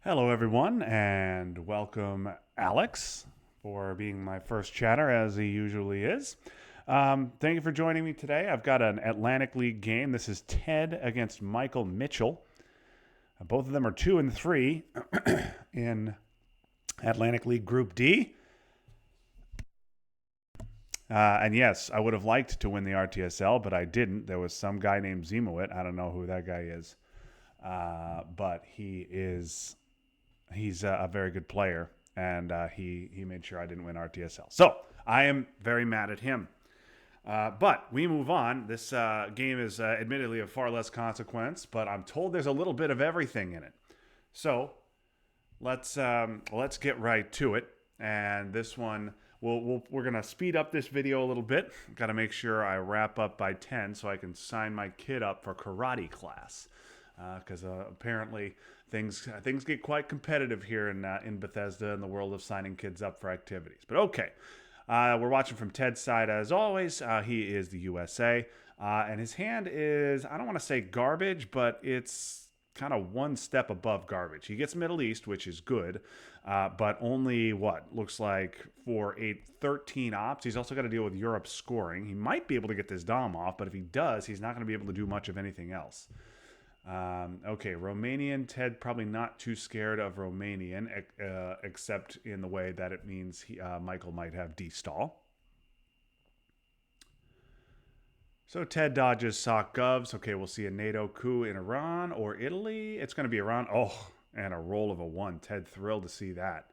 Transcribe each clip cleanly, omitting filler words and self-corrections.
Hello, everyone, and welcome, Alex, for being my first chatter, as he usually is. Thank you for joining me today. I've got an Atlantic League game. This is Ted against Michael Mitchell. Both of them are 2 and 3 in Atlantic League Group D. And yes, I would have liked to win the RTSL, but I didn't. There was some guy named Zimowit. I don't know who that guy is, but he's a very good player, and he made sure I didn't win RTSL. So I am very mad at him. But we move on. This game is admittedly of far less consequence, but I'm told there's a little bit of everything in it. So let's get right to it. And this one, we're gonna speed up this video a little bit. Got to make sure I wrap up by 10 so I can sign my kid up for karate class. Because apparently things get quite competitive here in Bethesda in the world of signing kids up for activities. But okay, we're watching from Ted's side as always. He is the USA, and his hand is, I don't want to say garbage, but it's kind of one step above garbage. He gets Middle East, which is good, but only what looks like for 13 ops. He's also got to deal with Europe scoring. He might be able to get this Dom off, but if he does, he's not going to be able to do much of anything else. Okay, Romanian. Ted probably not too scared of Romanian, except in the way that it means Michael might have D-stall. So Ted dodges sock govs. Okay, we'll see a NATO coup in Iran or Italy. It's going to be Iran. Oh, and a roll of a 1. Ted thrilled to see that.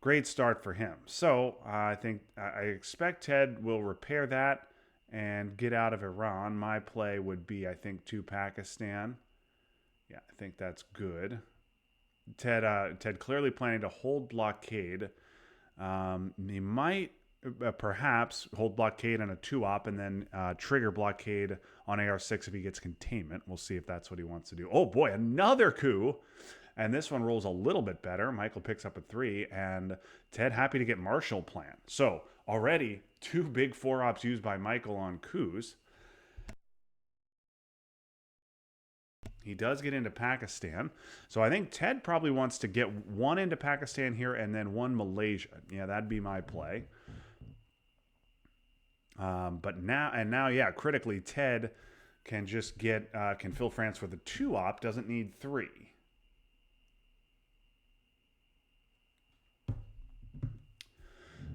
Great start for him. So I expect Ted will repair that and get out of Iran. My play would be, I think, to Pakistan. Yeah, I think that's good. Ted clearly planning to hold blockade. He might perhaps hold blockade on a 2-op and then trigger blockade on AR6 if he gets containment. We'll see if that's what he wants to do. Oh boy, another coup. And this one rolls a little bit better. Michael picks up a 3, and Ted happy to get Marshall Plan. So already 2 big 4-ops used by Michael on coups. He does get into Pakistan. So I think Ted probably wants to get 1 into Pakistan here and then 1 Malaysia. Yeah, that'd be my play. But now, yeah, critically, Ted can just can fill France with a 2-op, doesn't need 3.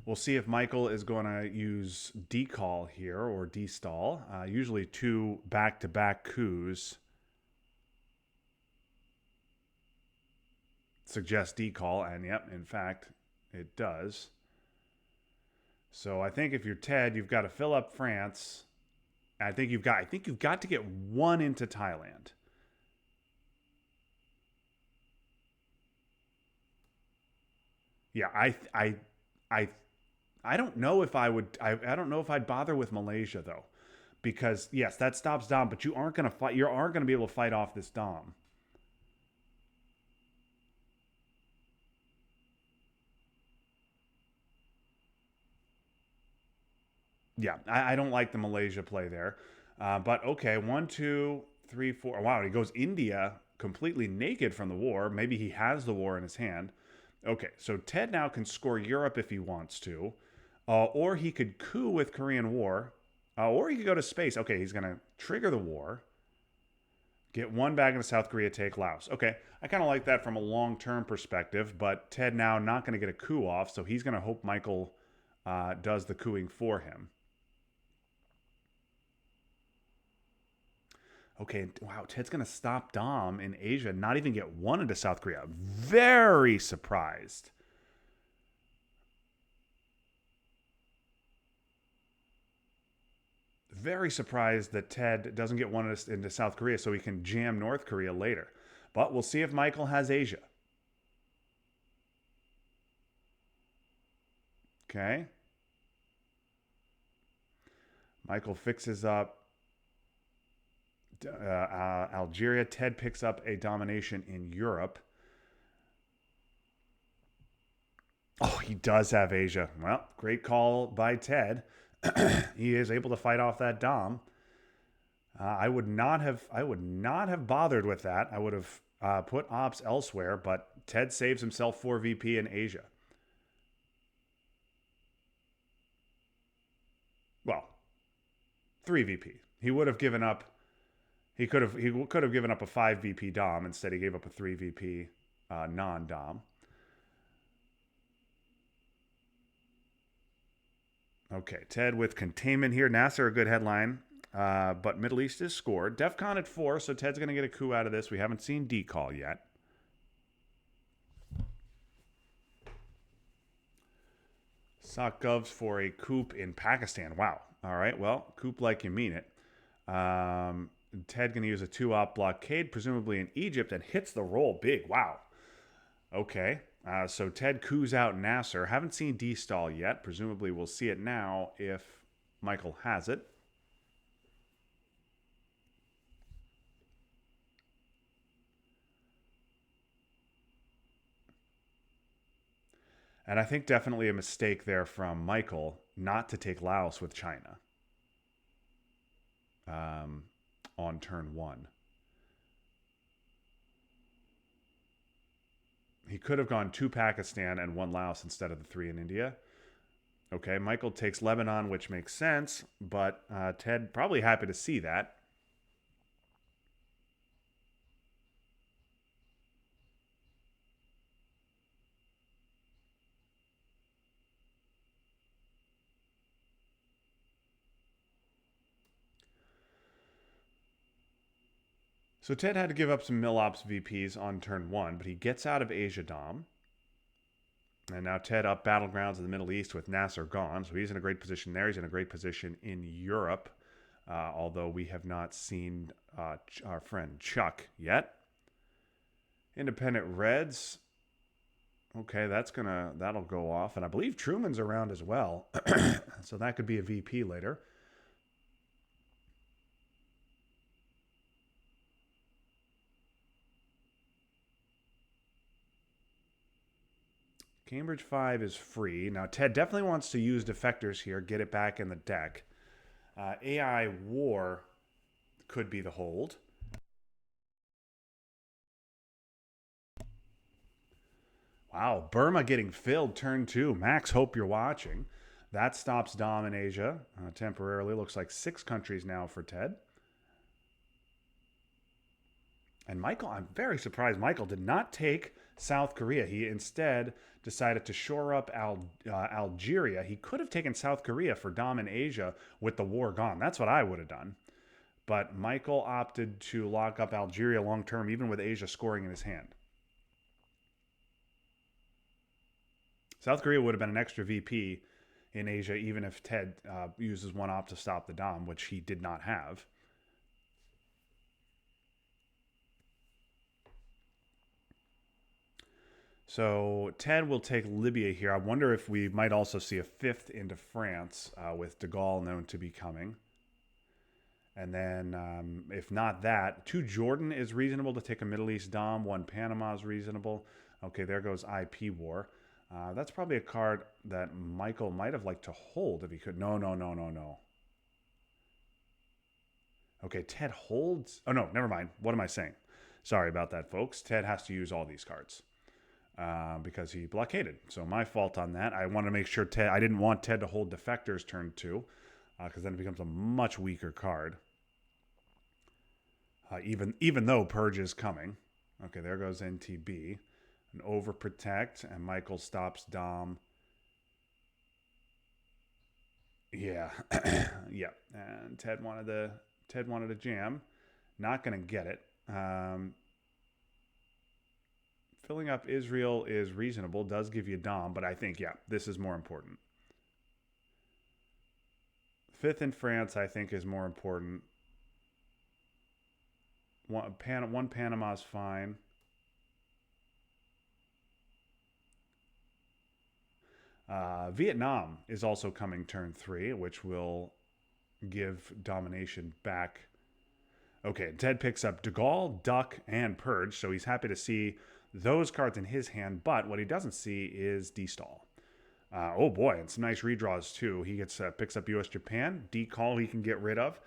We'll see if Michael is going to use decall here or destall. Usually 2 back-to-back coups suggest decall, and yep, in fact, it does. So I think if you're Ted, you've got to fill up France. I think you've got to get 1 into Thailand. Yeah, I don't know if I would. I don't know if I'd bother with Malaysia though, because yes, that stops Dom, but you aren't going to fight. You aren't going to be able to fight off this Dom. Yeah, I don't like the Malaysia play there. But okay, 1, 2, 3, 4. Wow, he goes India completely naked from the war. Maybe he has the war in his hand. Okay, so Ted now can score Europe if he wants to. Or he could coup with Korean War. Or he could go to space. Okay, he's going to trigger the war. Get 1 back into South Korea, take Laos. Okay, I kind of like that from a long-term perspective, but Ted now not going to get a coup off, so he's going to hope Michael does the coups for him. Okay, wow, Ted's going to stop Dom in Asia, not even get 1 into South Korea. Very surprised. Very surprised that Ted doesn't get 1 into South Korea so he can jam North Korea later. But we'll see if Michael has Asia. Okay. Michael fixes up Algeria. Ted picks up a domination in Europe. Oh, he does have Asia. Well, great call by Ted. He is able to fight off that Dom. I would not have bothered with that. I would have put ops elsewhere, but Ted saves himself 4 VP in Asia. Well, 3 VP. He would have given up. He could have given up a 5 VP Dom. Instead, he gave up a 3 VP non Dom. Okay, Ted with containment here. Nasser, a good headline, but Middle East is scored. DEFCON at 4, so Ted's going to get a coup out of this. We haven't seen D-call yet. Sock Govs for a coup in Pakistan. Wow. All right, well, coup like you mean it. Ted going to use a 2-op blockade, presumably in Egypt, and hits the roll big. Wow. Okay. So Ted coups out Nasser. Haven't seen D-stall yet. Presumably we'll see it now if Michael has it. And I think definitely a mistake there from Michael not to take Laos with China on turn 1. He could have gone 2 Pakistan and 1 Laos instead of the 3 in India. Okay, Michael takes Lebanon, which makes sense, but Ted probably happy to see that. So Ted had to give up some Milops VPs on turn 1, but he gets out of Asia Dom. And now Ted up battlegrounds in the Middle East with Nasser gone. So he's in a great position there. He's in a great position in Europe, although we have not seen our friend Chuck yet. Independent Reds. Okay, that'll go off. And I believe Truman's around as well. So that could be a VP later. Cambridge 5 is free. Now, Ted definitely wants to use defectors here, get it back in the deck. AI War could be the hold. Wow, Burma getting filled turn 2. Max, hope you're watching. That stops Dom in Asia temporarily. Looks like 6 countries now for Ted. And Michael, I'm very surprised Michael did not take South Korea. He instead decided to shore up Algeria. He could have taken South Korea for Dom in Asia with the war gone. That's what I would have done. But Michael opted to lock up Algeria long term, even with Asia scoring in his hand. South Korea would have been an extra VP in Asia, even if Ted uses 1 op to stop the Dom, which he did not have. So Ted will take Libya here. I wonder if we might also see a 5th into France with de Gaulle known to be coming. And then if not that, 2 Jordan is reasonable to take a Middle East Dom. 1 Panama is reasonable. Okay, there goes IP War. That's probably a card that Michael might have liked to hold if he could. No. Okay, Ted holds. Oh, no, never mind. What am I saying? Sorry about that, folks. Ted has to use all these cards. Because he blockaded. So my fault on that. I want to make sure I didn't want Ted to hold defectors turn 2, because then it becomes a much weaker card. Even though Purge is coming. Okay, there goes NTB. An overprotect, and Michael stops Dom. Yeah, yeah. And Ted wanted a jam. Not gonna get it. Filling up Israel is reasonable, does give you Dom, but I think, yeah, this is more important. 5th in France, I think, is more important. One Panama's fine. Vietnam is also coming turn 3, which will give domination back. Okay, Ted picks up de Gaulle, Duck, and Purge, so he's happy to see those cards in his hand, but what he doesn't see is D-stall. Oh boy, and some nice redraws too. He gets picks up U.S. Japan, D-call he can get rid of.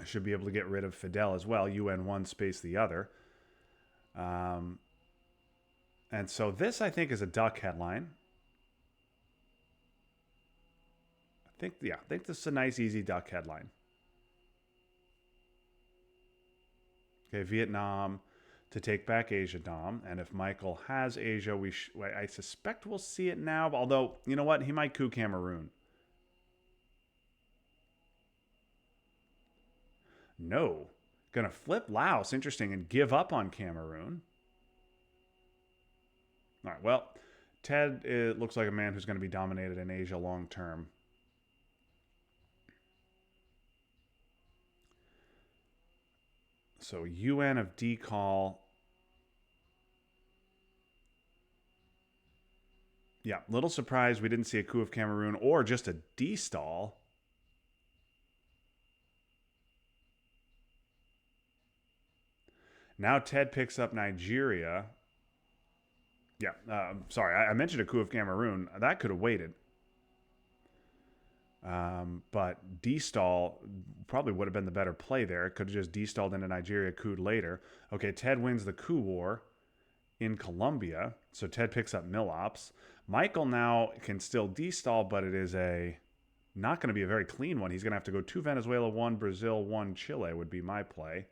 Should be able to get rid of Fidel as well. UN one space the other. And so this, I think, is a duck headline. I think this is a nice, easy duck headline. Okay, Vietnam to take back Asia Dom, and if Michael has Asia, I suspect we'll see it now. Although, you know what, he might coup Cameroon. No, gonna flip Laos. Interesting, and give up on Cameroon. All right. Well, Ted looks like a man who's going to be dominated in Asia long term. So UN of decall. Yeah, little surprised we didn't see a coup of Cameroon or just a destall. Now Ted picks up Nigeria. Yeah, sorry, I mentioned a coup of Cameroon. That could have waited. But destall probably would have been the better play there. It could have just destalled into Nigeria, coup later. Okay, Ted wins the coup war in Colombia. So Ted picks up Milops. Michael now can still destall, but it is not going to be a very clean one. He's going to have to go 2 Venezuela, 1 Brazil, 1 Chile would be my play.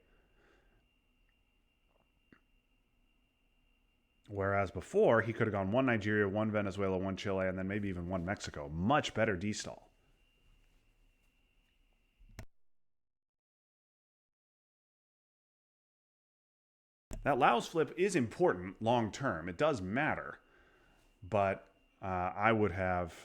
Whereas before, he could have gone 1 Nigeria, 1 Venezuela, 1 Chile, and then maybe even 1 Mexico. Much better destall. That Laos flip is important long term. It does matter. But I would have...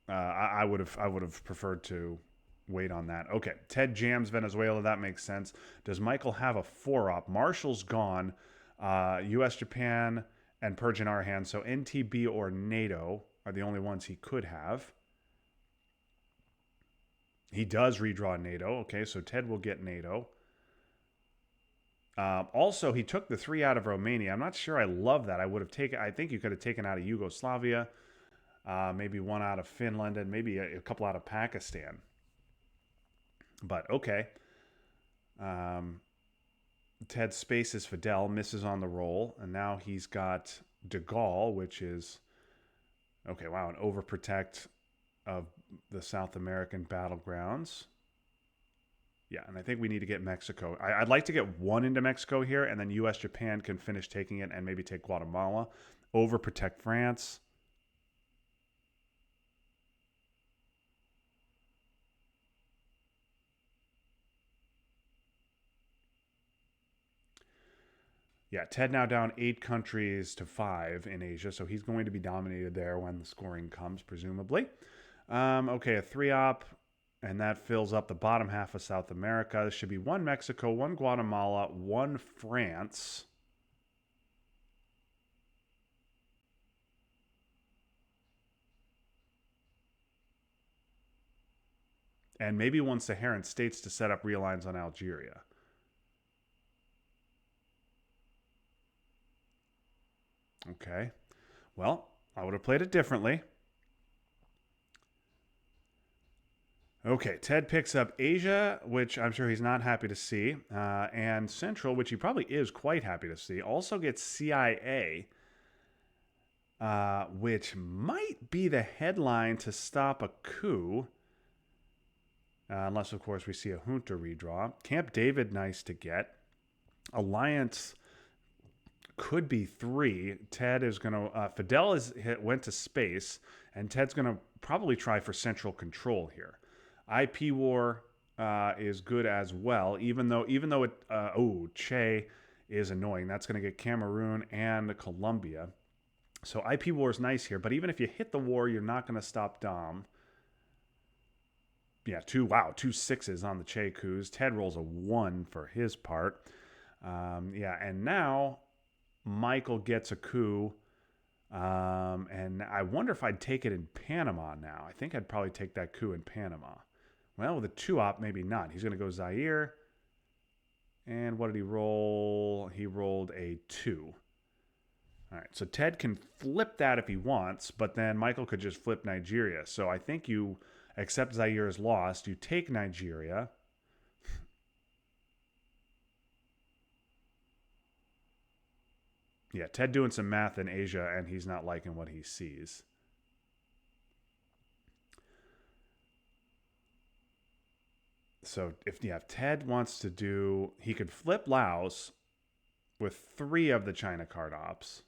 I would have preferred to wait on that. Okay, Ted jams Venezuela. That makes sense. Does Michael have a 4-op? Marshall's gone. U.S., Japan, and Purge in our hands. So NTB or NATO are the only ones he could have. He does redraw NATO. Okay, so Ted will get NATO. Also, he took the 3 out of Romania. I'm not sure I love that. I think you could have taken out of Yugoslavia, maybe 1 out of Finland, and maybe a couple out of Pakistan. But okay. Ted spaces Fidel, misses on the roll, and now he's got de Gaulle, which is, okay, wow, an overprotect of the South American battlegrounds. Yeah, and I think we need to get Mexico. I'd like to get 1 into Mexico here, and then U.S., Japan can finish taking it and maybe take Guatemala. Overprotect France. Yeah, Ted now down 8 countries to 5 in Asia, so he's going to be dominated there when the scoring comes, presumably. Okay, a 3-op, and that fills up the bottom half of South America. This should be 1 Mexico, 1 Guatemala, 1 France. And maybe 1 Saharan states to set up realigns on Algeria. Okay. Well, I would have played it differently. Okay, Ted picks up Asia, which I'm sure he's not happy to see, and Central, which he probably is quite happy to see. Also gets CIA, which might be the headline to stop a coup, unless, of course, we see a junta redraw. Camp David, nice to get. Alliance could be 3. Ted is going to... Fidel went to space, and Ted's going to probably try for central control here. IP war is good as well, even though it... Che is annoying. That's going to get Cameroon and Colombia. So IP war is nice here, but even if you hit the war, you're not going to stop Dom. Yeah, 2 6s on the Che coups. Ted rolls a 1 for his part. Yeah, and now Michael gets a coup. And I wonder if I'd take it in Panama now. I think I'd probably take that coup in Panama. Well, with a 2-op, maybe not. He's going to go Zaire. And what did he roll? He rolled a 2. All right, so Ted can flip that if he wants, but then Michael could just flip Nigeria. So I think you accept Zaire is lost. You take Nigeria. Yeah, Ted doing some math in Asia, and he's not liking what he sees. So if Ted wants to do, he could flip Laos with 3 of the China card ops.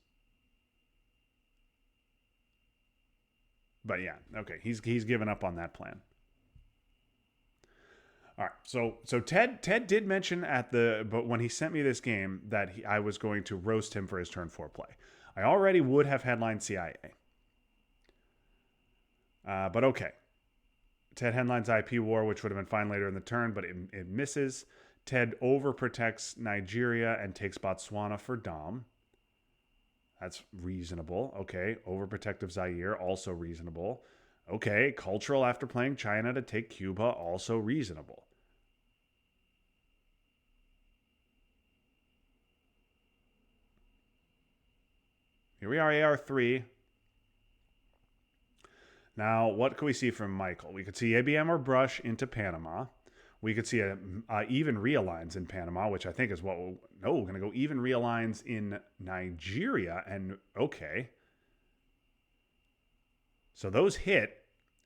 But yeah, okay, he's given up on that plan. All right, so Ted did mention but when he sent me this game that I was going to roast him for his turn 4 play. I already would have headlined CIA, but okay. Ted headlines IP war, which would have been fine later in the turn, but it misses. Ted overprotects Nigeria and takes Botswana for Dom. That's reasonable. Okay. Overprotective Zaire, also reasonable. Okay. Cultural after playing China to take Cuba, also reasonable. Here we are, AR3. Now, what can we see from Michael? We could see ABM or Brush into Panama. We could see even realigns in Panama, which I think is what we're going to go even realigns in Nigeria. And okay. So those hit,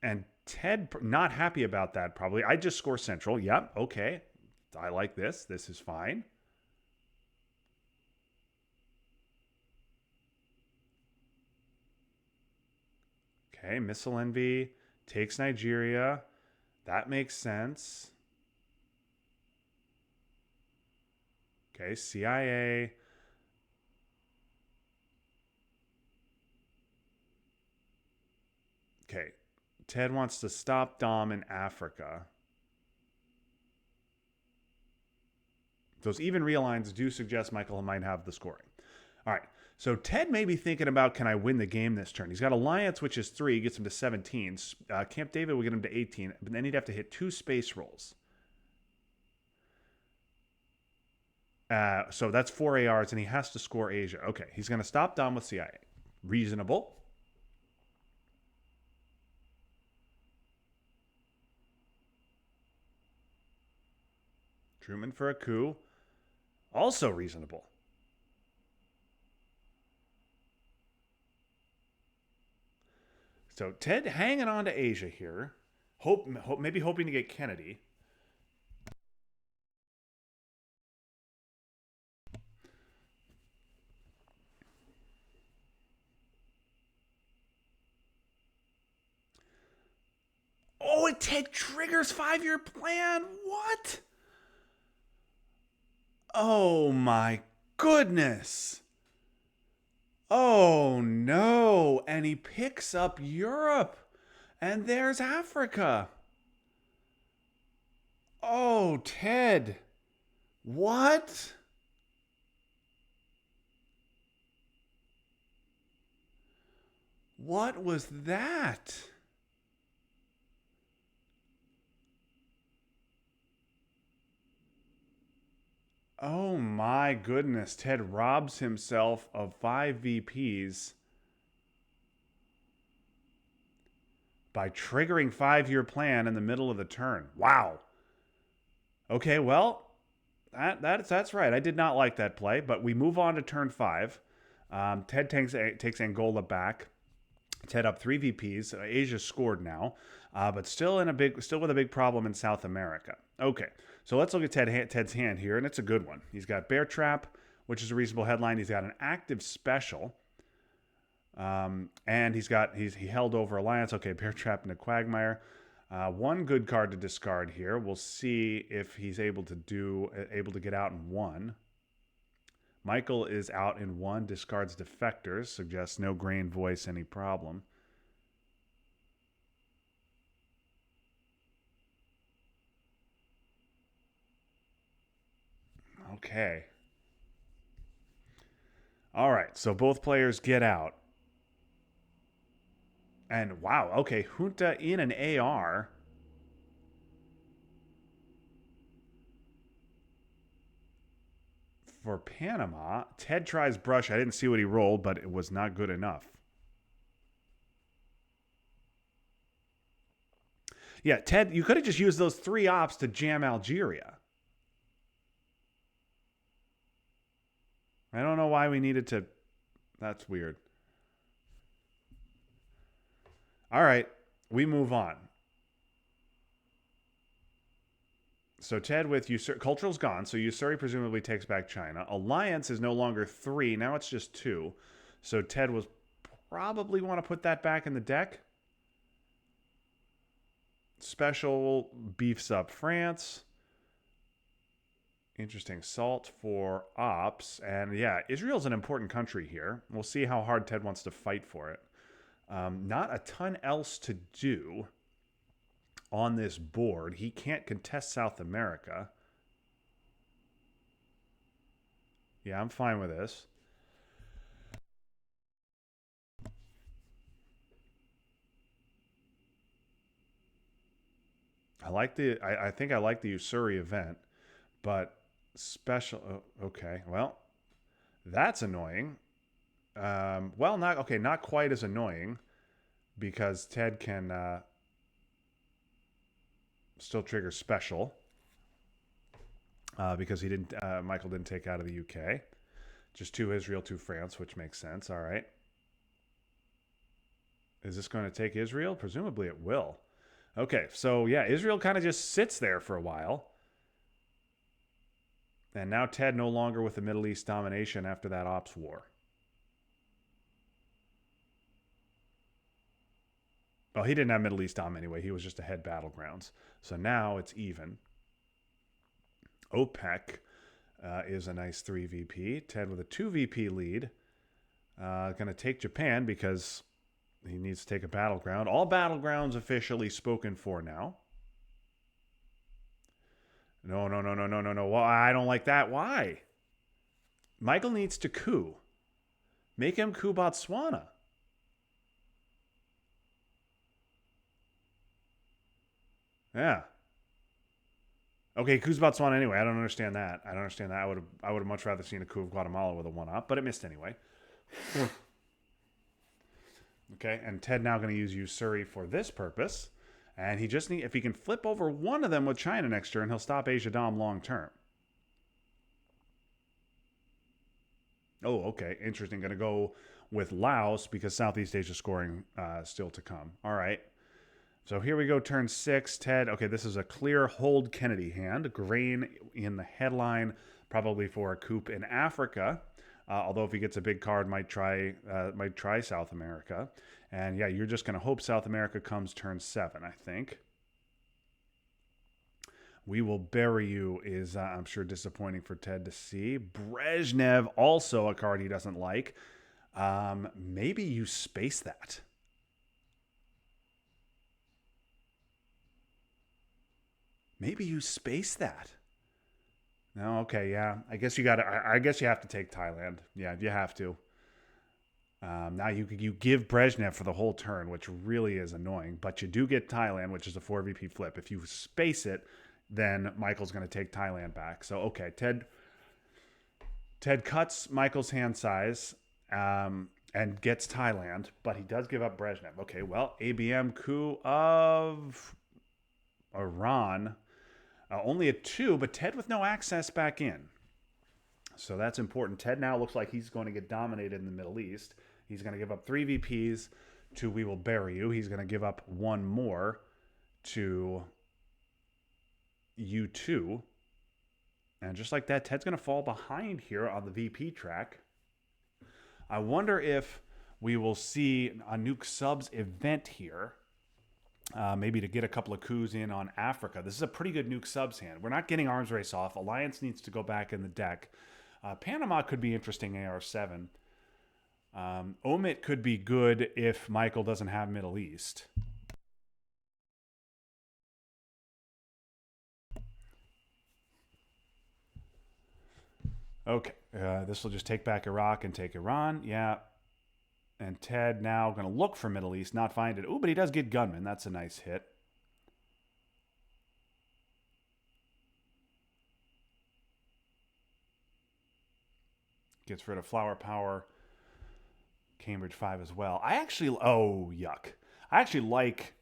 and Ted not happy about that probably. I just score Central. Yep, okay. I like this. This is fine. Okay, Missile Envy takes Nigeria. That makes sense. Okay, CIA. Okay, Ted wants to stop Dom in Africa. Those even realigns do suggest Michael might have the scoring. All right, so Ted may be thinking about, can I win the game this turn? He's got Alliance, which is 3, gets him to 17. Camp David will get him to 18, but then he'd have to hit 2 space rolls. So that's 4 ARs, and he has to score Asia. Okay, he's going to stop Dom with CIA. Reasonable. Truman for a coup. Also reasonable. So Ted hanging on to Asia here. Maybe hoping to get Kennedy. Oh, Ted triggers 5-year plan. What? Oh my goodness. Oh no. And he picks up Europe. And there's Africa. Oh, Ted. What? What was that? Oh my goodness. Ted robs himself of 5 VPs by triggering 5-year plan in the middle of the turn. Wow. Okay, well, that's right. I did not like that play, but we move on to turn 5. Ted takes Angola back. Ted up 3 VPs. Asia scored now, but still with a big problem in South America. Okay, so let's look at Ted's hand here, and it's a good one. He's got Bear Trap, which is a reasonable headline. He's got an active special, and he held over Alliance. Okay, Bear Trap into Quagmire. One good card to discard here. We'll see if he's able to get out in 1. Michael is out in 1, discards Defectors, suggests no grain voice any problem. Okay. All right, so both players get out. And wow, okay, Junta in an AR. For Panama, Ted tries brush. I didn't see what he rolled, but it was not good enough. Yeah, Ted, you could have just used those 3 ops to jam Algeria. I don't know why we needed to. That's weird. All right, we move on. So Ted with Cultural's gone, so Usuri presumably takes back China. Alliance is no longer 3, now it's just 2. So Ted was probably want to put that back in the deck. Special beefs up France. Interesting. Salt for ops. And yeah, Israel's an important country here. We'll see how hard Ted wants to fight for it. Not a ton else to do on this board. He can't contest South America. Yeah, I'm fine with this. I think I like the Usuri event, but special. Oh, okay, well, that's annoying. Well, not quite as annoying because Ted can still trigger special because he didn't. Michael didn't take out of the UK. Just 2 Israel, 2 France, which makes sense. All right. Is this going to take Israel? Presumably it will. Okay, so yeah, Israel kind of just sits there for a while. And now Ted no longer with the Middle East domination after that ops war. Well, he didn't have Middle East dom anyway. He was just ahead battlegrounds. So now it's even. OPEC is a nice 3 VP. Ted with a 2 VP lead. Going to take Japan because he needs to take a battleground. All battlegrounds officially spoken for now. No. Well, I don't like that. Why? Michael needs to coup. Make him coup Botswana. Yeah. Okay, coup's Botswana anyway. I don't understand that. I would have much rather seen a coup of Guatemala with a 1-up, but it missed anyway. Okay, and Ted now going to use Usuri for this purpose. And he just if he can flip over one of them with China next turn, he'll stop Asia Dom long term. Oh, okay. Interesting. Going to go with Laos because Southeast Asia scoring still to come. All right. So here we go, turn 6. Ted, okay, this is a clear hold Kennedy hand. Grain in the headline, probably for a coup in Africa. Although if he gets a big card, might try South America. And yeah, you're just going to hope South America comes turn 7, I think. We will bury you is, I'm sure, disappointing for Ted to see. Brezhnev, also a card he doesn't like. Maybe you space that. Maybe you space that. No, okay, yeah. I guess you have to take Thailand. Yeah, you have to. Now you give Brezhnev for the whole turn, which really is annoying. But you do get Thailand, which is a 4 VP flip. If you space it, then Michael's going to take Thailand back. So okay, Ted cuts Michael's hand size and gets Thailand, but he does give up Brezhnev. Okay, well, ABM coup of Iran. Only a 2, but Ted with no access back in. So that's important. Ted now looks like he's going to get dominated in the Middle East. He's going to give up 3 VPs to We Will Bury You. He's going to give up 1 more to U2. And just like that, Ted's going to fall behind here on the VP track. I wonder if we will see a Nuke Subs event here. Maybe to get a couple of coups in on Africa. This is a pretty good Nuke Subs hand. We're not getting Arms Race off. Alliance needs to go back in the deck. Panama could be interesting, AR7. Omit could be good if Michael doesn't have Middle East. Okay, this will just take back Iraq and take Iran. Yeah. And Ted now going to look for Middle East, not find it. Oh, but he does get Gunman. That's a nice hit. Gets rid of Flower Power. Cambridge 5 as well. I actually... Oh, yuck. I actually like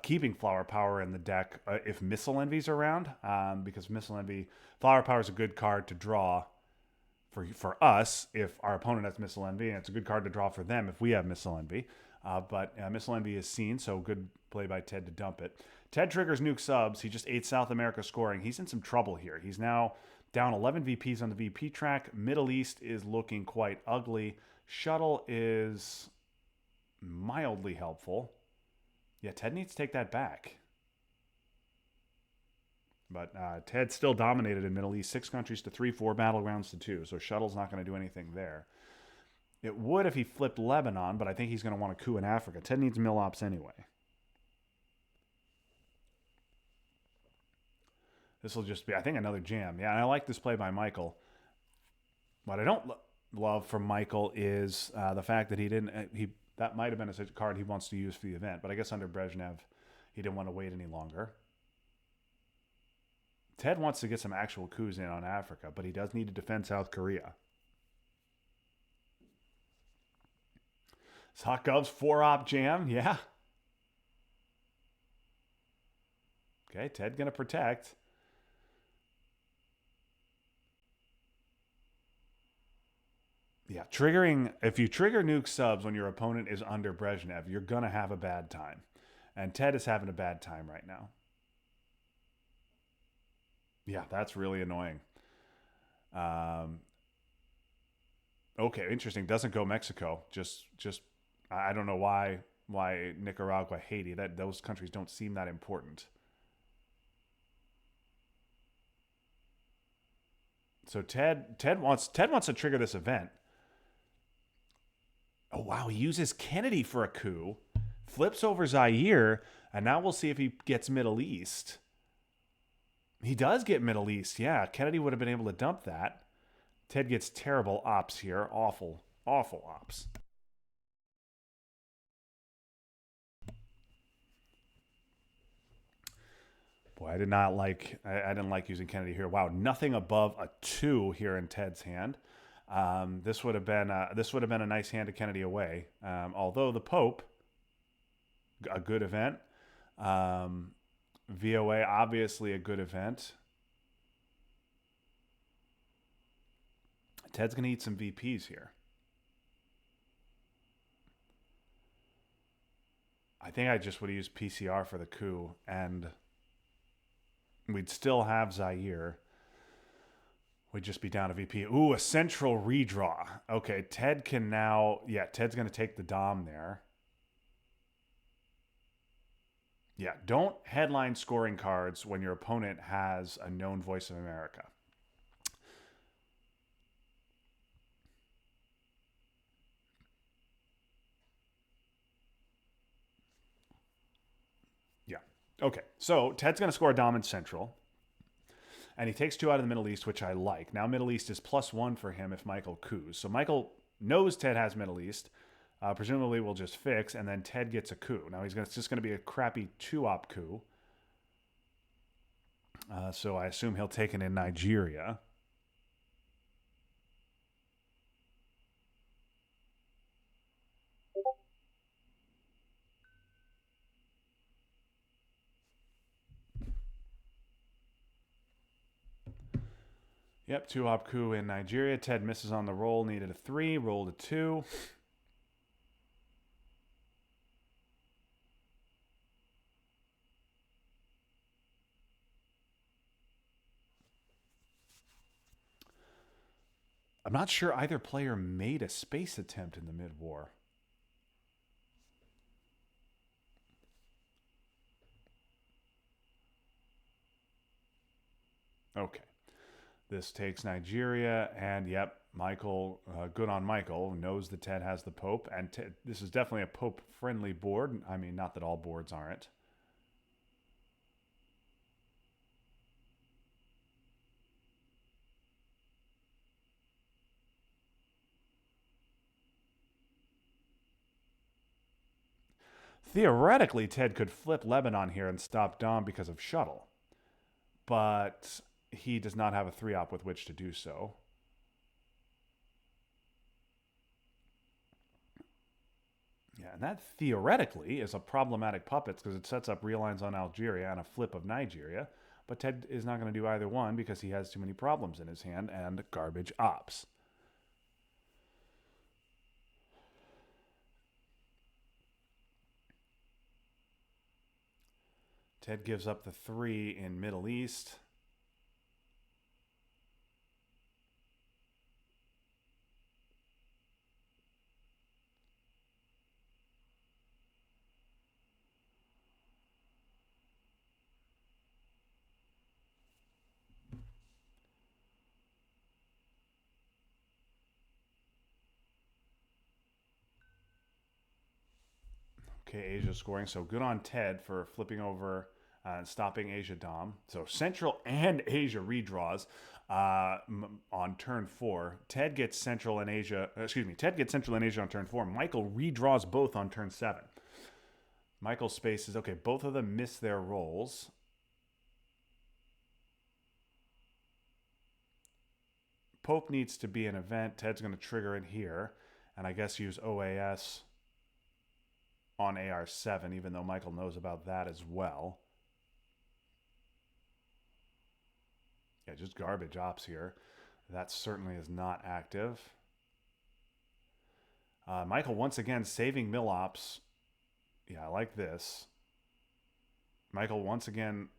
keeping Flower Power in the deck if Missile Envy's around. Because Missile Envy... Flower Power is a good card to draw for us if our opponent has Missile Envy. And it's a good card to draw for them if we have Missile Envy. But Missile Envy is seen, so good play by Ted to dump it. Ted triggers Nuke Subs. He just ate South America scoring. He's in some trouble here. He's now down 11 VPs on the VP track. Middle East is looking quite ugly. Shuttle is mildly helpful. Yeah, Ted needs to take that back. But Ted still dominated in Middle East. 6 countries to 3, 4 battlegrounds to 2. So Shuttle's not going to do anything there. It would if he flipped Lebanon, but I think he's going to want a coup in Africa. Ted needs mill ops anyway. This will just be, I think, another jam. Yeah, and I like this play by Michael. What I don't love from Michael is the fact that he didn't. That might have been a card he wants to use for the event, but I guess under Brezhnev, he didn't want to wait any longer. Ted wants to get some actual coups in on Africa, but he does need to defend South Korea. Sock Gov's 4-op jam, yeah. Okay, Ted gonna protect. Yeah, if you trigger Nuke Subs when your opponent is under Brezhnev, you're gonna have a bad time. And Ted is having a bad time right now. Yeah, that's really annoying. Okay, interesting. Doesn't go Mexico. Just I don't know why Nicaragua, Haiti, those countries don't seem that important. So Ted wants to trigger this event. Oh wow, he uses Kennedy for a coup, flips over Zaire, and now we'll see if he gets Middle East. He does get Middle East, yeah. Kennedy would have been able to dump that. Ted gets terrible ops here. Awful, awful ops. Boy, I didn't like using Kennedy here. Wow, nothing above a 2 here in Ted's hand. This would have been a nice hand to Kennedy away. Although the Pope, a good event. VOA, obviously a good event. Ted's going to eat some VPs here. I think I just would have used PCR for the coup, and we'd still have Zaire. We'd just be down a VP. Ooh, a central redraw. Okay, Ted can now... Yeah, Ted's going to take the Dom there. Yeah, don't headline scoring cards when your opponent has a known Voice of America. Yeah. Okay, so Ted's going to score a Dom in Central. And he takes 2 out of the Middle East, which I like. Now Middle East is +1 for him if Michael coups. So Michael knows Ted has Middle East. Presumably we'll just fix, and then Ted gets a coup. Now it's just going to be a crappy 2-op coup. So I assume he'll take it in Nigeria. Yep, 2-op coup in Nigeria. Ted misses on the roll, needed a 3, rolled a 2. I'm not sure either player made a space attempt in the mid-war. Okay. This takes Nigeria, and yep, Michael, good on Michael, knows that Ted has the Pope, and this is definitely a Pope-friendly board. I mean, not that all boards aren't. Theoretically, Ted could flip Lebanon here and stop Dom because of Shuttle, but he does not have a 3-op with which to do so. Yeah, and that theoretically is a problematic puppets because it sets up realigns on Algeria and a flip of Nigeria. But Ted is not going to do either one because he has too many problems in his hand and garbage ops. Ted gives up the 3 in Middle East. Okay, Asia scoring. So good on Ted for flipping over and stopping Asia Dom. So Central and Asia redraws on turn 4. Ted gets Central and Asia. Ted gets Central and Asia on turn 4. Michael redraws both on turn 7. Michael's space is okay. Both of them miss their rolls. Pope needs to be an event. Ted's going to trigger it here, and I guess use OAS on AR7, even though Michael knows about that as well. Yeah, just garbage ops here. That certainly is not active. Michael, once again, saving mill ops. Yeah, I like this. Michael, once again,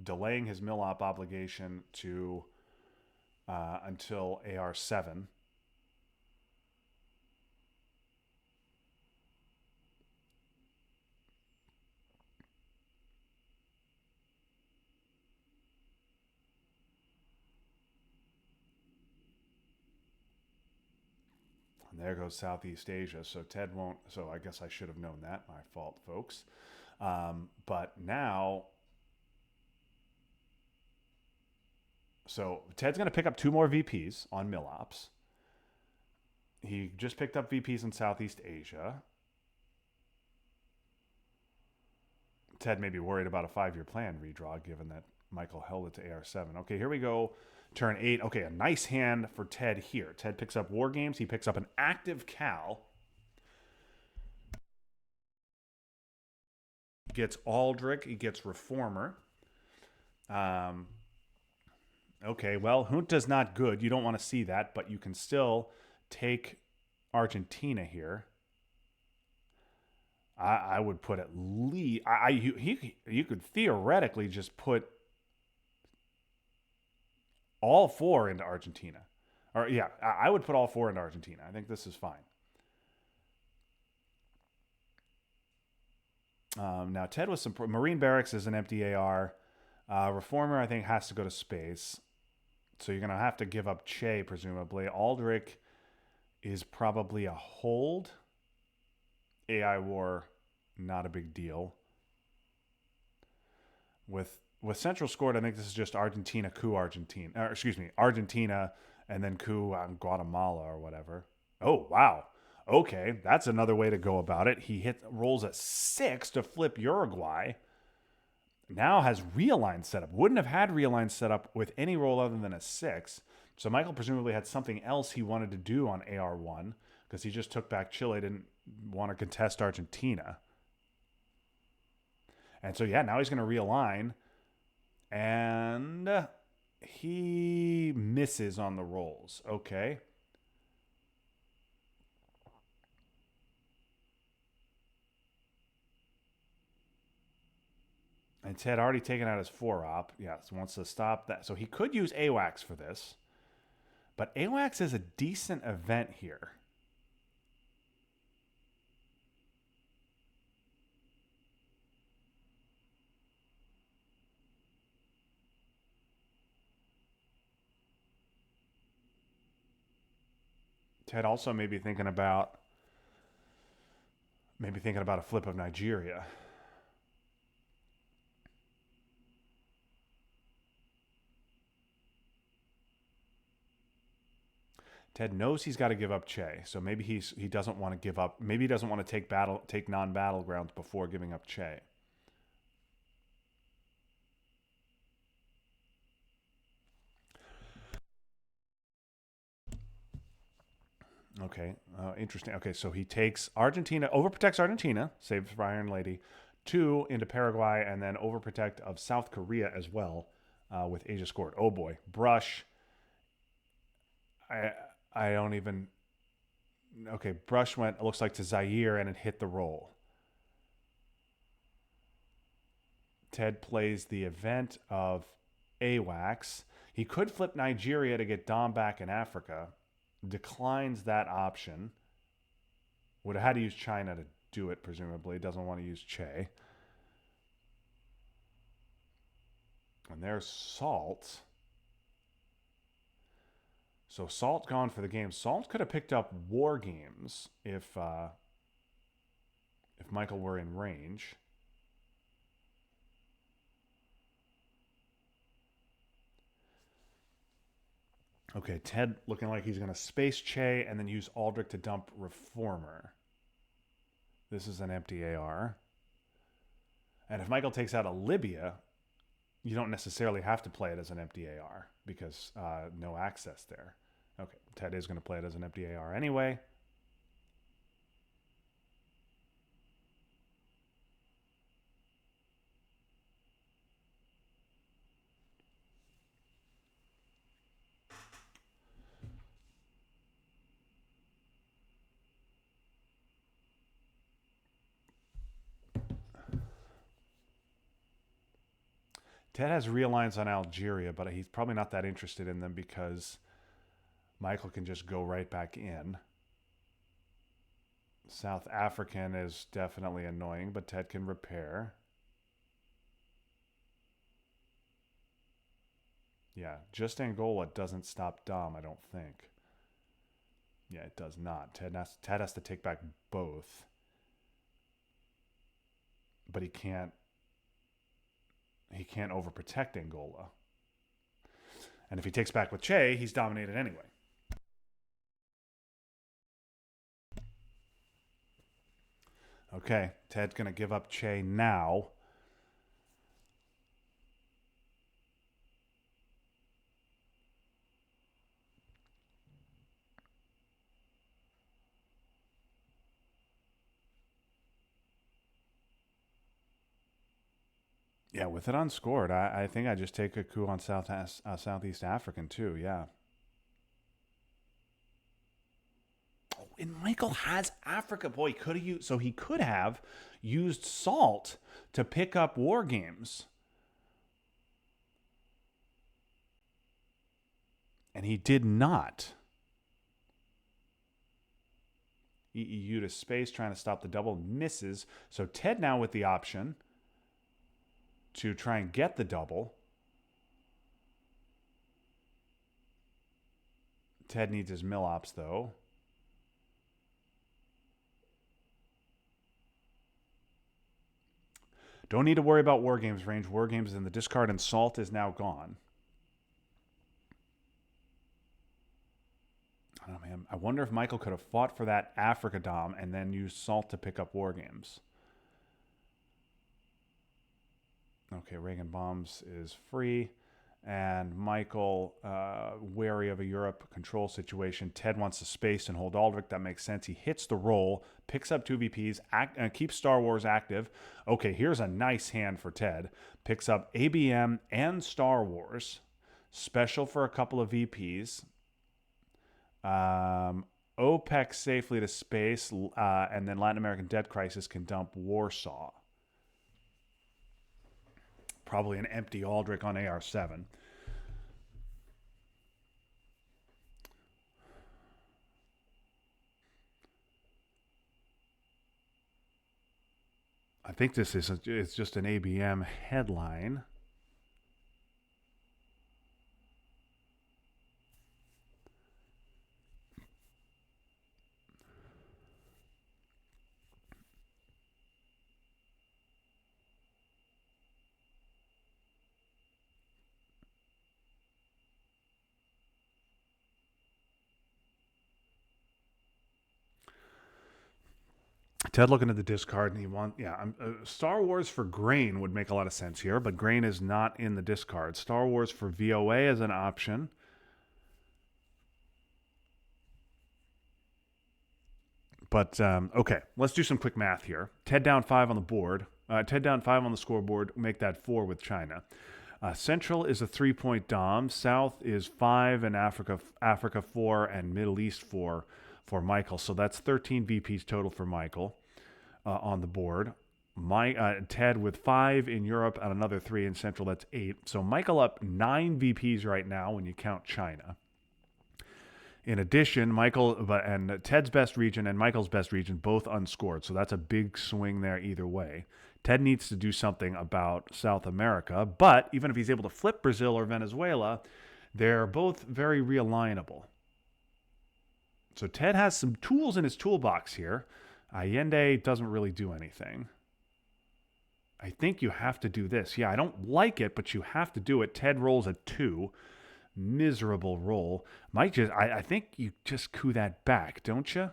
delaying his mill op obligation to until AR7. And there goes Southeast Asia. So Ted won't. So I guess I should have known that. My fault, folks. But now, so Ted's going to pick up 2 more VPs on mill ops. He just picked up VPs in Southeast Asia. Ted may be worried about a 5-year plan redraw, given that Michael held it to AR7. Okay, here we go. Turn 8. Okay, a nice hand for Ted here. Ted picks up War Games. He picks up an active Cal. Gets Aldrich. He gets Reformer. Okay, well, Junta's not good. You don't want to see that, but you can still take Argentina here. I would put at least you could theoretically just put all 4 into Argentina. Or yeah, I would put all 4 into Argentina. I think this is fine. Now Ted with some Marine Barracks is an empty AR. Reformer I think has to go to space. So you're gonna have to give up Che presumably. Aldrich is probably a hold. AI war, not a big deal. With Central scored, I think this is just Argentina coup Argentina. Argentina and then coup Guatemala or whatever. Oh wow. Okay, that's another way to go about it. He rolls a 6 to flip Uruguay. Now has realign set up. Wouldn't have had realign set up with any roll other than a 6. So Michael presumably had something else he wanted to do on AR1 because he just took back Chile, didn't want to contest Argentina. And so, yeah, now he's going to realign. And he misses on the rolls. Okay. And Ted already taken out his 4-op. Yes, wants to stop that. So he could use AWACS for this. But AWACS is a decent event here. Ted also may be thinking about a flip of Nigeria. Ted knows he's got to give up Che, so maybe he doesn't want to give up. Maybe he doesn't want to take non-battlegrounds before giving up Che. Okay, interesting. Okay, so he takes Argentina, overprotects Argentina, saves for Iron Lady, 2 into Paraguay, and then overprotect of South Korea as well with Asia scored. Oh boy, Brush. I I don't even. Okay, Brush went, it looks like, to Zaire and it hit the roll. Ted plays the event of AWACS. He could flip Nigeria to get Dom back in Africa. Declines that option. Would have had to use China to do it, presumably. Doesn't want to use Che. And there's Salt. So Salt gone for the game. Salt could have picked up War Games if Michael were in range. Okay, Ted looking like he's going to space Che and then use Aldrich to dump Reformer. This is an empty AR. And if Michael takes out a Libya, you don't necessarily have to play it as an empty AR because no access there. Okay, Ted is going to play it as an empty AR anyway. Ted has realigns on Algeria, but he's probably not that interested in them because Michael can just go right back in. South African is definitely annoying, but Ted can repair. Yeah, just Angola doesn't stop Dom, I don't think. Yeah, it does not. Ted has to take back both. But he can't overprotect Angola. And if he takes back with Che, he's dominated anyway. Okay, Ted's going to give up Che now. Yeah, with it unscored, I think I just take a coup on Southeast African too. Yeah. Oh, and Michael has Africa. Boy, could have used, so he could have used Salt to pick up War Games, and he did not. EEU to space, trying to stop the double, misses. So Ted now with the option to try and get the double. Ted needs his mill ops though. Don't need to worry about War Games range. War Games is in the discard, and Salt is now gone. I don't know, man. I wonder if Michael could have fought for that Africa Dom and then used Salt to pick up War Games. Okay, Reagan Bombs is free. And Michael, wary of a Europe control situation. Ted wants to space and hold Aldrich. That makes sense. He hits the roll, picks up 2 VPs, keeps Star Wars active. Okay, here's a nice hand for Ted. Picks up ABM and Star Wars. Special for a couple of VPs. OPEC safely to space. And then Latin American Debt Crisis can dump Warsaw. Probably an empty Aldrich on AR7. I think this is it's just an ABM headline. Ted looking at the discard, and he wants, Star Wars for Grain would make a lot of sense here, but Grain is not in the discard. Star Wars for VOA is an option. But okay, let's do some quick math here. Ted down 5 on the board. Ted down 5 on the scoreboard. Make that 4 with China. Central is a 3-point dom. South is 5, and Africa 4, and Middle East 4 for Michael. So that's 13 VPs total for Michael on the board. Ted with 5 in Europe and another 3 in Central. That's 8. So Michael up 9 VPs right now when you count China. In addition, Ted's best region and Michael's best region both unscored. So that's a big swing there either way. Ted needs to do something about South America. But even if he's able to flip Brazil or Venezuela, they're both very realignable. So Ted has some tools in his toolbox here. Allende doesn't really do anything. I think you have to do this. Yeah, I don't like it, but you have to do it. Ted rolls a 2. Miserable roll. I think you just coup that back, don't you?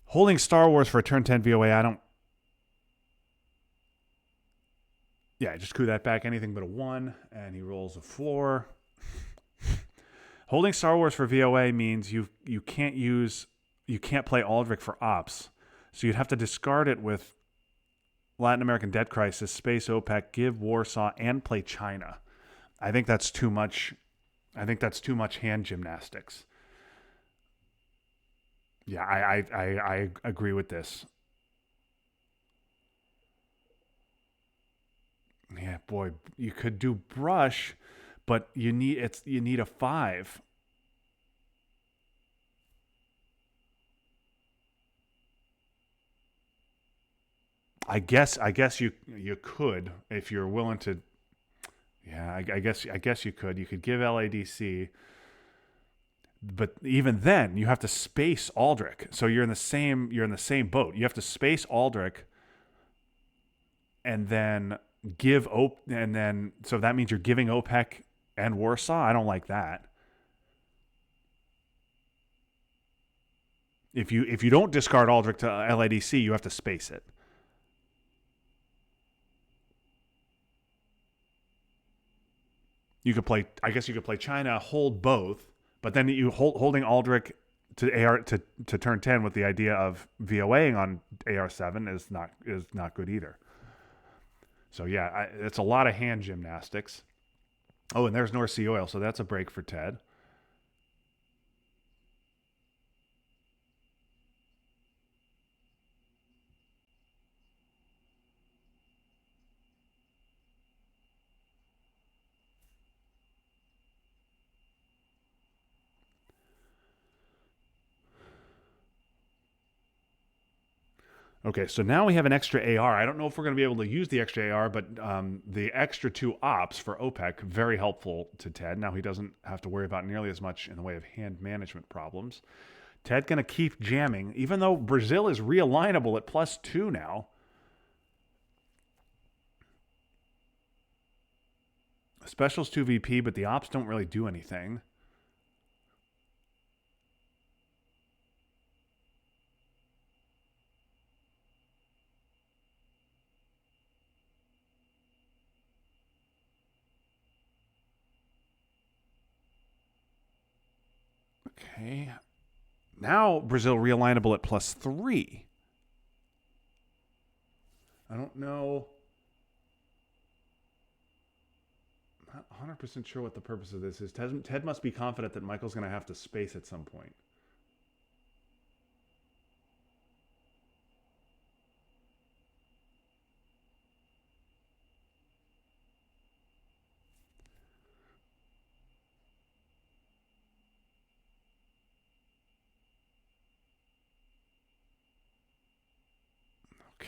Holding Star Wars for a turn 10 VOA, I don't... Yeah, just coup that back. Anything but a 1, and he rolls a 4. Holding Star Wars for VOA means you can't play Aldrich for ops. So you'd have to discard it with Latin American debt crisis, space OPEC, give Warsaw, and play China. I think that's too much. I think that's too much hand gymnastics. Yeah, I agree with this. Yeah, boy, you could do brush, but you need a 5. I guess you could if you're willing to. Yeah, I guess you could. You could give LADC, but even then you have to space Aldrich. So you're in the same boat. You have to space Aldrich, and then so that means you're giving OPEC and Warsaw. I don't like that. If you don't discard Aldrich to LADC, you have to space it. I guess you could play China, hold both, but then holding Aldrich to turn 10 with the idea of VOAing on AR7 is not good either. So yeah, it's a lot of hand gymnastics. Oh, and there's North Sea oil, so that's a break for Ted. Okay, so now we have an extra AR. I don't know if we're going to be able to use the extra AR, but the extra 2 ops for OPEC, very helpful to Ted. Now he doesn't have to worry about nearly as much in the way of hand management problems. Ted going to keep jamming, even though Brazil is realignable at +2 now. Specials 2 VP, but the ops don't really do anything. Okay. Now Brazil realignable at +3. I don't know. I'm not 100% sure what the purpose of this is. Ted must be confident that Michael's going to have to space at some point.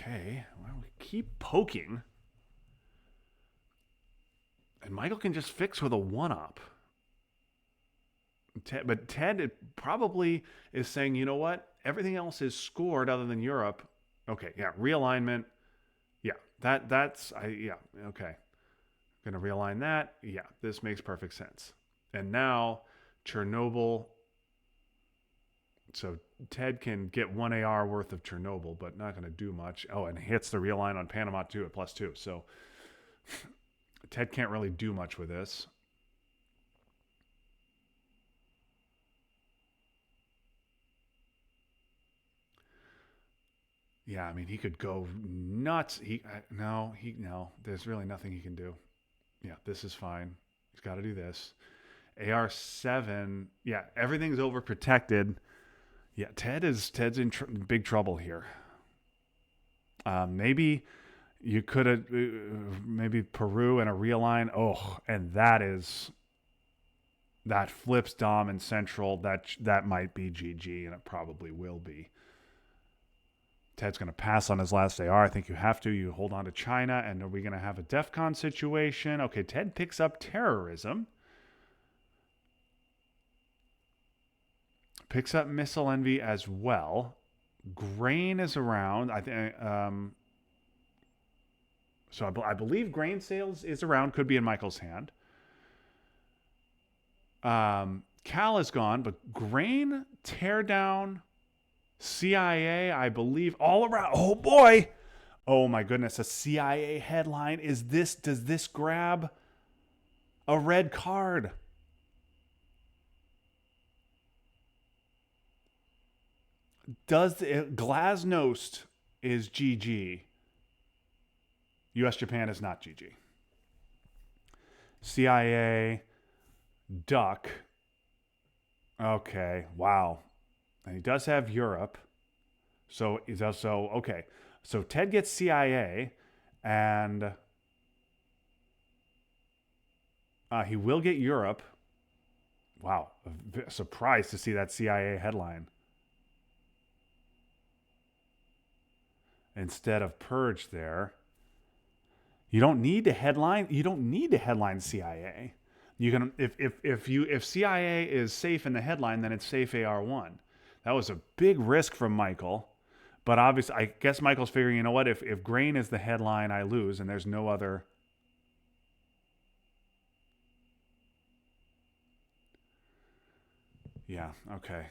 Okay, well, we keep poking. And Michael can just fix with a 1-up. But Ted probably is saying, you know what? Everything else is scored other than Europe. Okay, yeah, realignment. Yeah, okay. Gonna realign that. Yeah, this makes perfect sense. And now Chernobyl. So Ted can get 1 AR worth of Chernobyl, but not going to do much. Oh, and hits the realign on Panama too at +2. So Ted can't really do much with this. Yeah, I mean, he could go nuts. No. There's really nothing he can do. Yeah, this is fine. He's got to do this. AR7. Yeah, everything's overprotected. Yeah, Ted's in big trouble here. Maybe you could have maybe Peru and a realign. Oh, and that flips Dom and Central. That might be GG, and it probably will be. Ted's going to pass on his last AR. I think you have to. You hold on to China, and are we going to have a DEFCON situation? Okay, Ted picks up terrorism. Picks up missile envy as well. Grain is around. I think. So I believe grain sales is around. Could be in Michael's hand. Cal is gone, but grain, tear down, CIA, I believe, all around. Oh boy. Oh my goodness, a CIA headline. Does this grab a red card? Glasnost is GG. US Japan is not GG. CIA, Duck. Okay, wow. And he does have Europe. So he's also okay. So Ted gets CIA, and he will get Europe. Wow, surprised to see that CIA headline instead of Purge there. You don't need to headline. You don't need to headline CIA. You can if CIA is safe in the headline, then it's safe AR1. That was a big risk from Michael. But obviously, I guess Michael's figuring, you know what, if grain is the headline, I lose, and there's no other. Yeah, okay.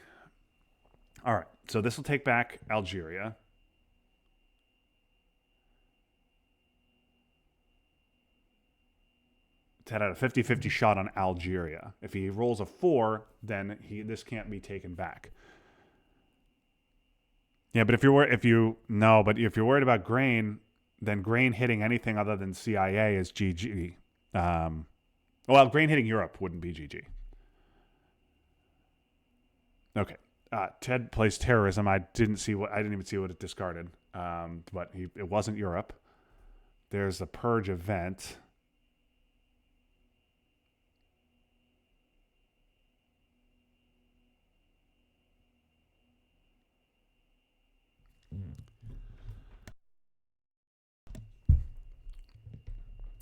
All right, so this will take back Algeria. Ted had a 50-50 shot on Algeria. If he rolls a 4, then this can't be taken back. Yeah, but if you're worried about grain, then grain hitting anything other than CIA is GG. Well, grain hitting Europe wouldn't be GG. Okay. Ted plays terrorism. I didn't even see what it discarded. But it wasn't Europe. There's a purge event.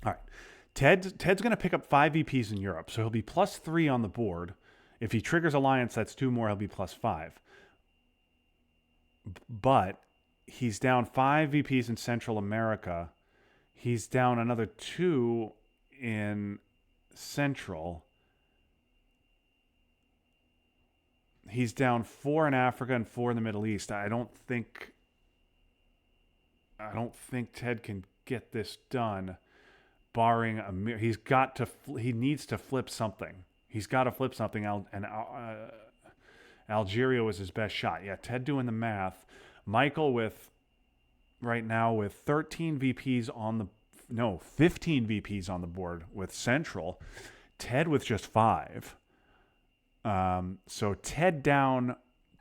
All right. Ted's going to pick up 5 VPs in Europe, so he'll be +3 on the board. If he triggers alliance, that's 2 more. He'll be +5. But he's down 5 VPs in Central America. He's down another 2 in Central. He's down 4 in Africa and 4 in the Middle East. I don't think Ted can get this done, barring a. He needs to flip something. He's got to flip something. Algeria was his best shot. Yeah, Ted doing the math. Michael right now with 13 VPs on 15 VPs on the board with Central. Ted with just 5. So Ted down.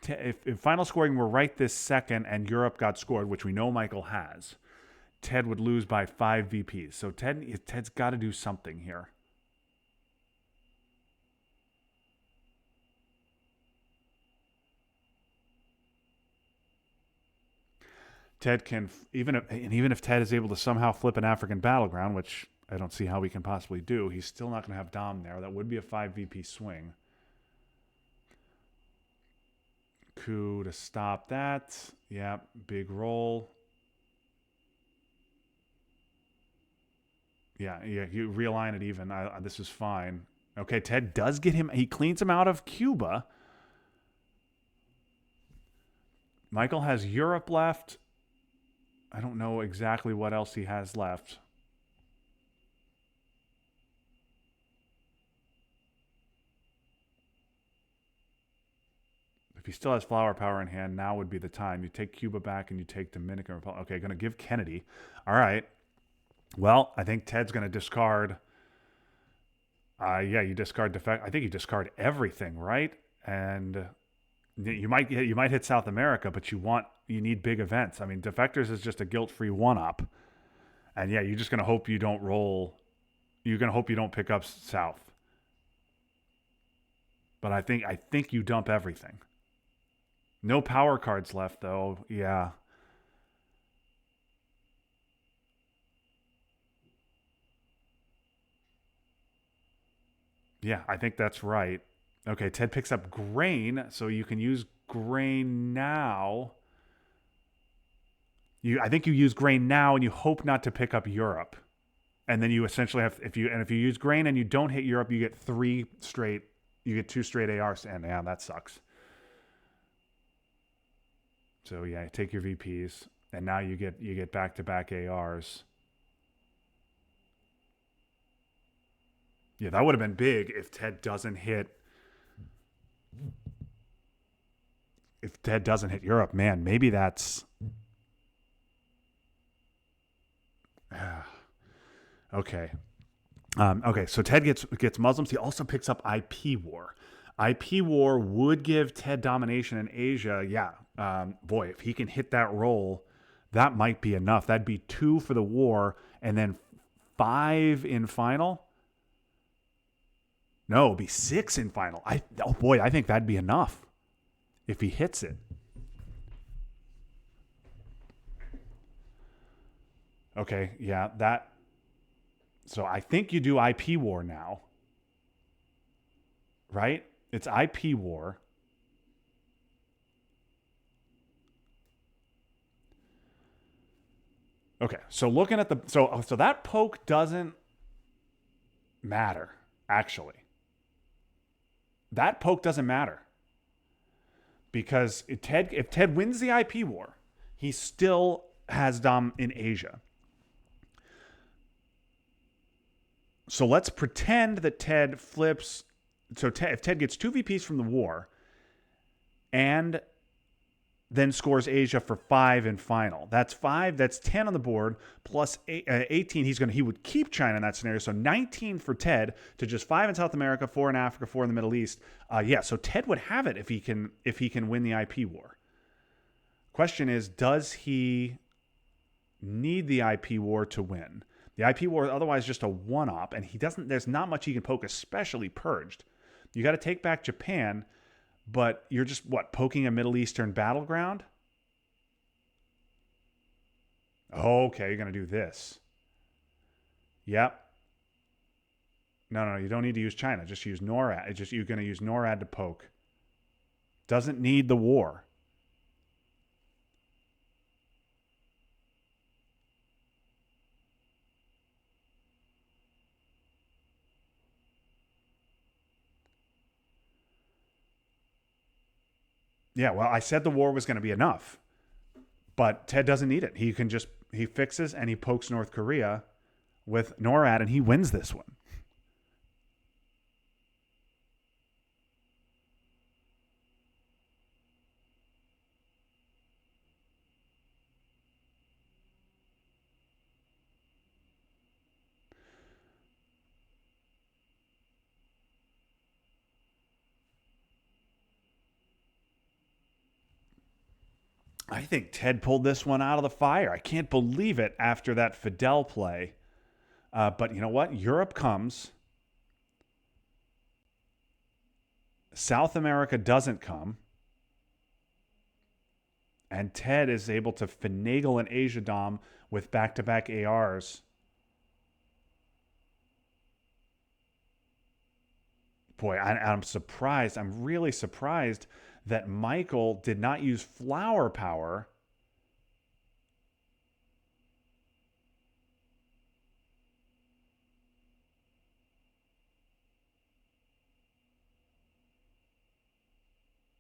If final scoring were right this second and Europe got scored, which we know Michael has, Ted would lose by 5 VPs. So Ted's got to do something here. Ted can even if Ted is able to somehow flip an African battleground, which I don't see how we can possibly do, he's still not going to have Dom there. That would be a 5 VP swing. Coup to stop that. Yeah, big roll. Yeah, you realign it even. This is fine. Okay, Ted does get him. He cleans him out of Cuba. Michael has Europe left. I don't know exactly what else he has left. If If he still has flower power in hand, now would be the time. You take Cuba back and you take Dominican Republic. Okay, going to give Kennedy. All right. Well, I think Ted's going to discard. Yeah, you discard defect. I think you discard everything, right? And you might hit South America, but you need big events. I mean, defectors is just a guilt-free one-up, and yeah, you're just going to hope you don't roll. You're going to hope you don't pick up South. But I think you dump everything. No power cards left, though. Yeah. Yeah, I think that's right. Okay, Ted picks up grain, so you can use grain now. I think you use grain now, and you hope not to pick up Europe, and then you essentially have if you use grain and you don't hit Europe, you get you get 2 straight ARs, and yeah, that sucks. So yeah, take your VPs, and now you get back-to-back ARs. Yeah, that would have been big if Ted doesn't hit. If Ted doesn't hit Europe, man, maybe that's. Okay. Okay, so Ted gets Muslims. He also picks up IP war. IP war would give Ted domination in Asia. Yeah, boy, if he can hit that roll, that might be enough. That'd be 2 for the war, and then 5 in final. No, it'd be 6 in final. Oh boy, I think that'd be enough if he hits it. Okay, yeah, that. So I think you do IP war now, right? It's IP war. Okay, so looking at so that poke doesn't matter, actually. That poke doesn't matter. Because if Ted wins the IP war, he still has Dom in Asia. So let's pretend that Ted flips. So if Ted gets 2 VPs from the war and then scores Asia for 5 in final, that's 5. That's 10 on the board plus 18. He would keep China in that scenario. So 19 for Ted to just 5 in South America, 4 in Africa, 4 in the Middle East. Yeah, so Ted would have it if he can win the IP war. Question is, does he need the IP war to win? The IP war is otherwise just a one-op, and there's not much he can poke, especially Purged. You got to take back Japan, but you're just, poking a Middle Eastern battleground? Okay, you're going to do this. Yep. No, you don't need to use China. Just use NORAD. You're going to use NORAD to poke. Doesn't need the war. Yeah, well, I said the war was going to be enough. But Ted doesn't need it. He fixes and he pokes North Korea with NORAD, and he wins this one. I think Ted pulled this one out of the fire. I can't believe it after that Fidel play. But you know what? Europe comes. South America doesn't come. And Ted is able to finagle an Asia Dom with back-to-back ARs. Boy, I'm surprised. I'm really surprised that Michael did not use flower power.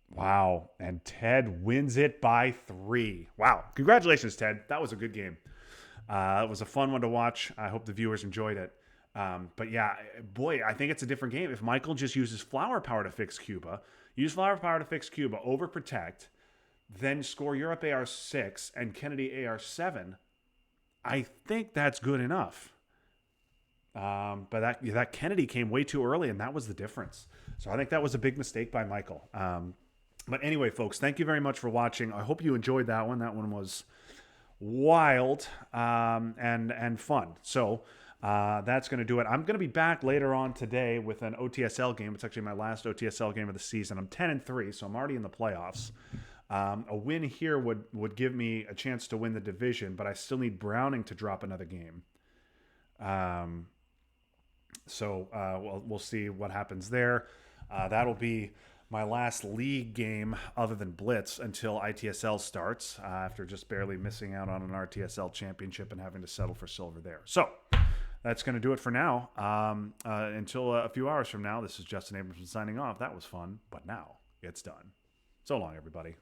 Wow. And Ted wins it by 3. Wow. Congratulations, Ted. That was a good game. It was a fun one to watch. I hope the viewers enjoyed it. But yeah, boy, I think it's a different game. If Michael just uses flower power to fix Cuba, use Flower Power to fix Cuba, overprotect, then score Europe AR6 and Kennedy AR7, I think that's good enough. But that Kennedy came way too early, and that was the difference. So I think that was a big mistake by Michael. But anyway, folks, thank you very much for watching. I hope you enjoyed that one. That one was wild and fun. So that's going to do it. I'm going to be back later on today with an OTSL game. It's actually my last OTSL game of the season. I'm 10-3, so I'm already in the playoffs. A win here would give me a chance to win the division, but I still need Browning to drop another game. So we'll see what happens there. That'll be my last league game other than Blitz until ITSL starts, after just barely missing out on an RTSL championship and having to settle for silver there. So that's going to do it for now. Until a few hours from now, this is Justin Abramson signing off. That was fun, but now it's done. So long, everybody.